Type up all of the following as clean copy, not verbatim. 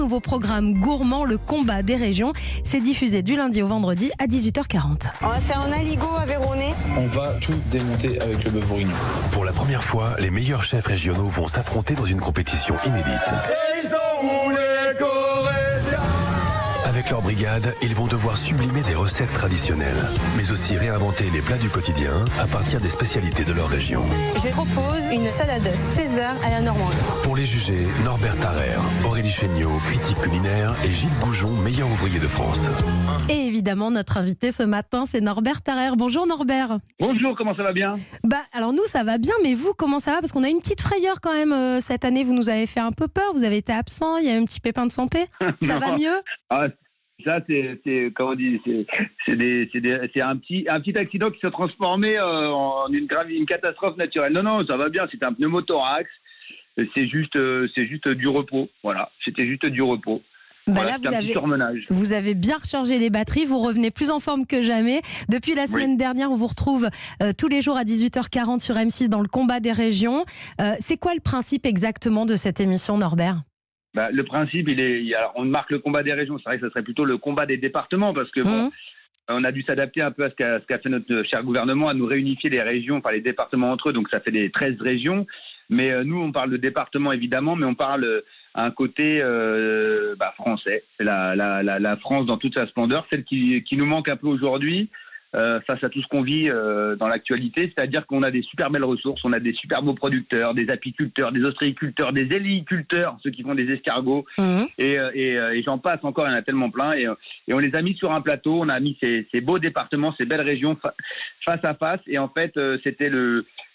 nouveau programme gourmand, le combat des régions. C'est diffusé du lundi au vendredi à 18h40. On va faire un aligot aveyronais. On va tout démonter avec le bœuf bourguignon. Pour la première fois, les meilleurs chefs régionaux vont s'affronter dans une compétition inédite. Ils sont où les Coréens ? Avec leur brigade, ils vont devoir sublimer des recettes traditionnelles, mais aussi réinventer les plats du quotidien à partir des spécialités de leur région. Je propose une salade César à la normande. Pour les juger, Norbert Tarrer, Aurélie Chéniaud, critique culinaire, et Gilles Goujon, meilleur ouvrier de France. Et évidemment, notre invité ce matin, c'est Norbert Tarrer. Bonjour Norbert. Bonjour, comment ça va bien ? Alors nous, ça va bien, mais vous, comment ça va ? Parce qu'on a une petite frayeur quand même cette année. Vous nous avez fait un peu peur, vous avez été absent, il y a eu un petit pépin de santé. Ça va mieux ? Ça, c'est comment on dit, c'est un petit accident qui s'est transformé en une catastrophe naturelle. Non, ça va bien. C'était un pneumothorax. C'est juste du repos. Voilà, c'était juste du repos. Là, vous avez bien rechargé les batteries, vous revenez plus en forme que jamais. Depuis la semaine dernière, on vous retrouve tous les jours à 18h40 sur M6 dans le combat des régions. C'est quoi le principe exactement de cette émission, Norbert ? Le principe, alors, on marque le combat des régions. C'est vrai que ce serait plutôt le combat des départements parce que on a dû s'adapter un peu à ce qu'a fait notre cher gouvernement, à nous réunifier les régions, enfin les départements entre eux. Donc ça fait des 13 régions. Mais nous, on parle de département évidemment, mais on parle à un côté français. C'est la France dans toute sa splendeur, celle qui nous manque un peu aujourd'hui. Face à tout ce qu'on vit dans l'actualité, c'est-à-dire qu'on a des super belles ressources, on a des super beaux producteurs, des apiculteurs, des ostréiculteurs, des héliculteurs, ceux qui font des escargots, et j'en passe encore, il y en a tellement plein, et on les a mis sur un plateau, on a mis ces beaux départements, ces belles régions face à face, et en fait,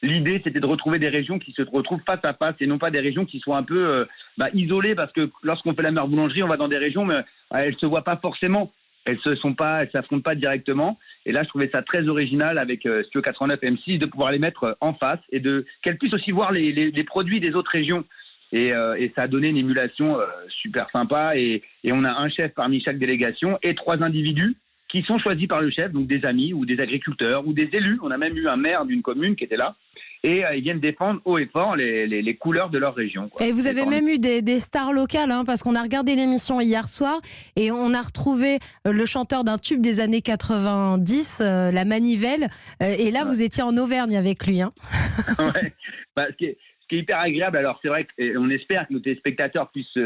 l'idée, c'était de retrouver des régions qui se retrouvent face à face, et non pas des régions qui soient un peu isolées, parce que lorsqu'on fait la meilleure boulangerie, on va dans des régions, mais elles ne se voient pas forcément. Elles s'affrontent pas directement. Et là, je trouvais ça très original avec Studio 89 M6 de pouvoir les mettre en face et qu'elles puissent aussi voir les produits des autres régions. Et ça a donné une émulation super sympa. Et on a un chef parmi chaque délégation et 3 individus qui sont choisis par le chef, donc des amis ou des agriculteurs ou des élus. On a même eu un maire d'une commune qui était là. Et ils viennent défendre haut et fort les couleurs de leur région. Et vous avez même eu des stars locales, parce qu'on a regardé l'émission hier soir et on a retrouvé le chanteur d'un tube des années 90, La Manivelle. Et là, vous étiez en Auvergne avec lui. Ouais. Ce qui est hyper agréable, alors c'est vrai qu'on espère que nos téléspectateurs puissent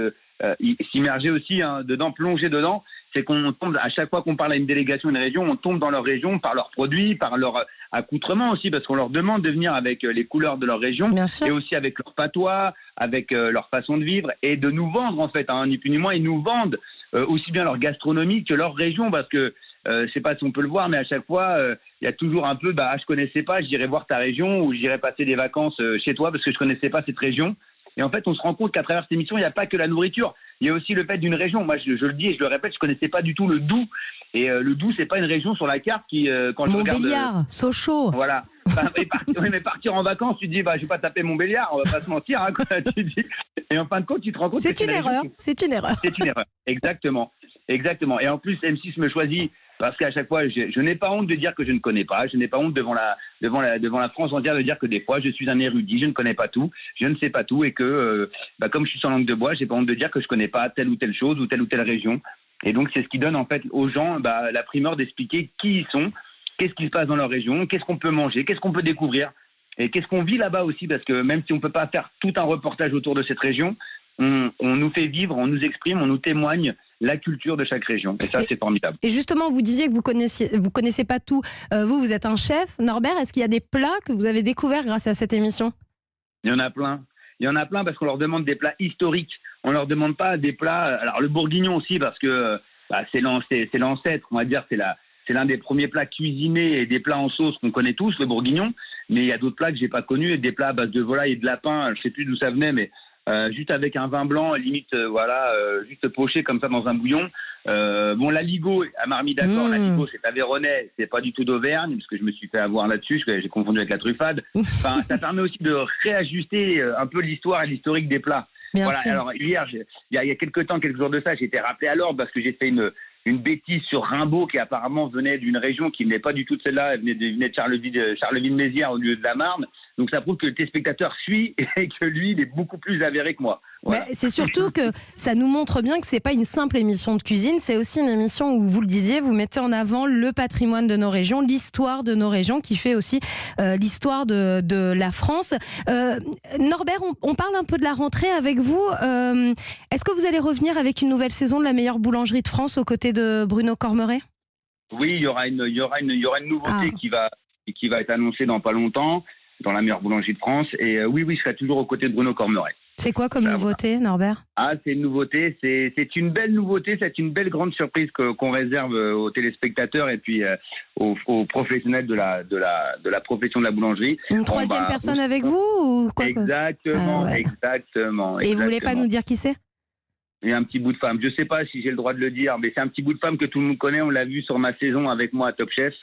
s'immerger aussi dedans, plonger dedans. C'est qu'on tombe, à chaque fois qu'on parle à une délégation, une région, on tombe dans leur région par leurs produits, par leur accoutrement aussi, parce qu'on leur demande de venir avec les couleurs de leur région, et aussi avec leur patois, avec leur façon de vivre, et de nous vendre en fait, ni plus ni moins, ils nous vendent aussi bien leur gastronomie que leur région, parce que je sais pas si on peut le voir, mais à chaque fois, il y a toujours un peu, je connaissais pas, j'irai voir ta région, ou j'irai passer des vacances chez toi, parce que je connaissais pas cette région. Et en fait, on se rend compte qu'à travers cette émission, il n'y a pas que la nourriture. Il y a aussi le fait d'une région. Moi, je le dis et je le répète, je ne connaissais pas du tout le Doubs. Et le Doubs, ce n'est pas une région sur la carte qui, quand je regarde... Montbéliard, Sochaux. Voilà. Mais partir en vacances, tu te dis, je ne vais pas taper Montbéliard, on ne va pas se mentir. Tu dis... Et en fin de compte, tu te rends compte que c'est une erreur. C'est une erreur. C'est une erreur, exactement. Et en plus, M6 me choisit parce qu'à chaque fois, je n'ai pas honte de dire que je ne connais pas. Je n'ai pas honte devant la France entière de dire que des fois, je suis un érudit, je ne connais pas tout, je ne sais pas tout, et que comme je suis sans langue de bois, j'ai pas honte de dire que je connais pas telle ou telle chose ou telle région. Et donc, c'est ce qui donne en fait aux gens la primeur d'expliquer qui ils sont, qu'est-ce qui se passe dans leur région, qu'est-ce qu'on peut manger, qu'est-ce qu'on peut découvrir, et qu'est-ce qu'on vit là-bas aussi, parce que même si on peut pas faire tout un reportage autour de cette région, on nous fait vivre, on nous exprime, on nous témoigne la culture de chaque région. Et ça, c'est formidable. Et justement, vous disiez que vous connaissez pas tout. Vous êtes un chef. Norbert, est-ce qu'il y a des plats que vous avez découverts grâce à cette émission ? Il y en a plein. Parce qu'on leur demande des plats historiques. On leur demande pas des plats... Alors, le bourguignon aussi, parce que c'est l'ancêtre, on va dire. C'est l'un des premiers plats cuisinés et des plats en sauce qu'on connaît tous, le bourguignon. Mais il y a d'autres plats que j'ai pas connus, des plats à base de volaille et de lapin. Je sais plus d'où ça venait, mais... juste avec un vin blanc, limite, juste poché comme ça dans un bouillon. L'aligot, elle m'a remis d'accord, l'aligot c'est aveyronais, c'est pas du tout d'Auvergne, parce que je me suis fait avoir là-dessus, j'ai confondu avec la truffade. Enfin, ça permet aussi de réajuster un peu l'histoire et l'historique des plats. Bien sûr. Alors hier, il y a quelques jours de ça, j'ai été rappelé à l'ordre parce que j'ai fait une bêtise sur Rimbaud qui apparemment venait d'une région qui n'est pas du tout de celle-là, elle venait de Charleville-Mézières au lieu de la Marne. Donc ça prouve que le téléspectateur suit et que lui, il est beaucoup plus avéré que moi. Voilà. C'est surtout que ça nous montre bien que c'est pas une simple émission de cuisine, c'est aussi une émission où, vous le disiez, vous mettez en avant le patrimoine de nos régions, l'histoire de nos régions, qui fait aussi l'histoire de la France. Norbert, on parle un peu de la rentrée avec vous. Est-ce que vous allez revenir avec une nouvelle saison de la meilleure boulangerie de France aux côtés de Bruno Cormeret ? Oui, il y aura une nouveauté qui va être annoncée dans pas longtemps, dans la meilleure boulangerie de France. Et oui, je serai toujours aux côtés de Bruno Cormeret. C'est quoi comme nouveauté, Norbert ? C'est une nouveauté, c'est une belle nouveauté, c'est une belle grande surprise qu'on réserve aux téléspectateurs et puis aux professionnels de la profession de la boulangerie. Une troisième personne avec vous ou quoi ? Exactement, exactement. Et vous voulez pas nous dire qui c'est ? Il y a un petit bout de femme. Je ne sais pas si j'ai le droit de le dire, mais c'est un petit bout de femme que tout le monde connaît. On l'a vu sur ma saison avec moi à Top Chef.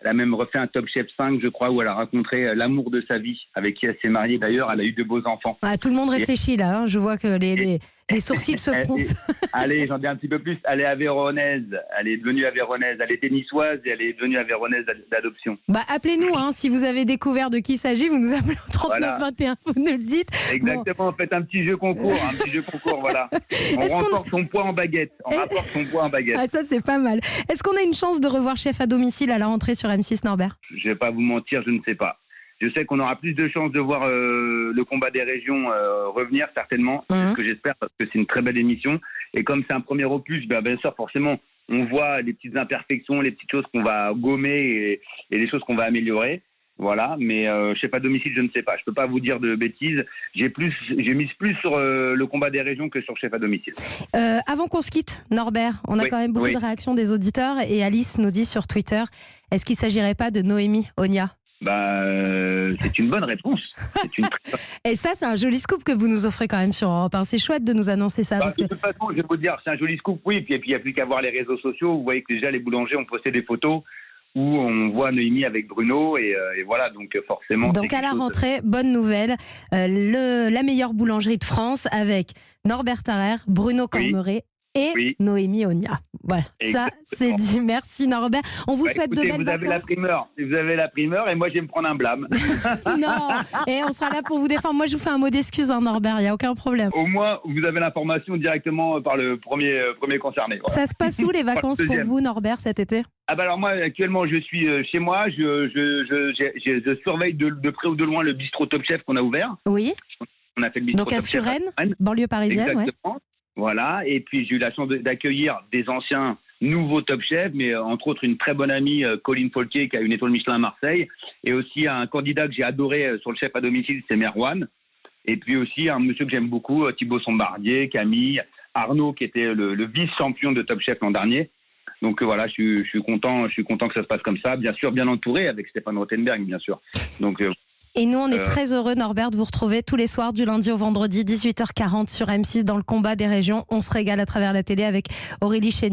Elle a même refait un Top Chef 5, je crois, où elle a rencontré l'amour de sa vie, avec qui elle s'est mariée d'ailleurs. Elle a eu de beaux enfants. Tout le monde réfléchit là. Je vois que les sourcils se froncent. Allez, j'en dis un petit peu plus. Elle est avéronaise. Elle est devenue avéronaise. Elle était niçoise et elle est devenue avéronaise d'adoption. Appelez-nous si vous avez découvert de qui il s'agit. Vous nous appelez au 39 21. Vous nous le dites. Exactement. Faites un petit jeu concours. Voilà. On remporte son poids en baguette. Ça, c'est pas mal. Est-ce qu'on a une chance de revoir Chef à domicile à la rentrée sur M6, Norbert ? Je vais pas vous mentir, je ne sais pas. Je sais qu'on aura plus de chances de voir le combat des régions revenir, certainement. C'est ce que j'espère, parce que c'est une très belle émission. Et comme c'est un premier opus, bien sûr, forcément, on voit les petites imperfections, les petites choses qu'on va gommer et les choses qu'on va améliorer. Voilà, mais Chef à domicile, je ne sais pas. Je peux pas vous dire de bêtises. J'ai mise plus sur le combat des régions que sur Chef à domicile. Avant qu'on se quitte, Norbert, on a quand même beaucoup de réactions des auditeurs. Et Alice nous dit sur Twitter, est-ce qu'il ne s'agirait pas de Noémie Ogna ? C'est une bonne réponse. Et ça, c'est un joli scoop que vous nous offrez quand même sur Europe 1. C'est chouette de nous annoncer ça. De toute façon, je vais vous dire, c'est un joli scoop, oui. Et puis, il n'y a plus qu'à voir les réseaux sociaux. Vous voyez que déjà, les boulangers ont posté des photos où on voit Noémie avec Bruno. Et voilà, donc forcément... Donc à la rentrée, bonne nouvelle. La meilleure boulangerie de France avec Norbert Tarrer, Bruno Cormeret et Noémie Ogna. Voilà, ça c'est dit. Merci Norbert. On vous souhaite de belles vacances. Vous avez la primeur et moi je vais me prendre un blâme. Non, et on sera là pour vous défendre. Moi je vous fais un mot d'excuse, Norbert, il n'y a aucun problème. Au moins vous avez l'information directement par le premier concerné. Voilà. Ça se passe où les vacances pour vous, Norbert, cet été ? Alors moi actuellement je suis chez moi. Je surveille de près ou de loin le bistrot Top Chef qu'on a ouvert. Oui. On a fait le bistrot donc à Suresnes, banlieue parisienne. Exactement. Ouais. Voilà, et puis j'ai eu la chance d'accueillir des anciens nouveaux Top Chef, mais entre autres une très bonne amie, Colline Folquier, qui a une étoile Michelin à Marseille, et aussi un candidat que j'ai adoré sur le chef à domicile, c'est Merwan, et puis aussi un monsieur que j'aime beaucoup, Thibaut Sombardier, Camille, Arnaud, qui était le vice-champion de Top Chef l'an dernier. Donc voilà, je suis content que ça se passe comme ça, bien sûr, bien entouré, avec Stéphane Rothenberg, bien sûr. Donc... Et nous, on est très heureux, Norbert, de vous retrouver tous les soirs du lundi au vendredi, 18h40 sur M6 dans le combat des régions. On se régale à travers la télé avec Aurélie Chénier.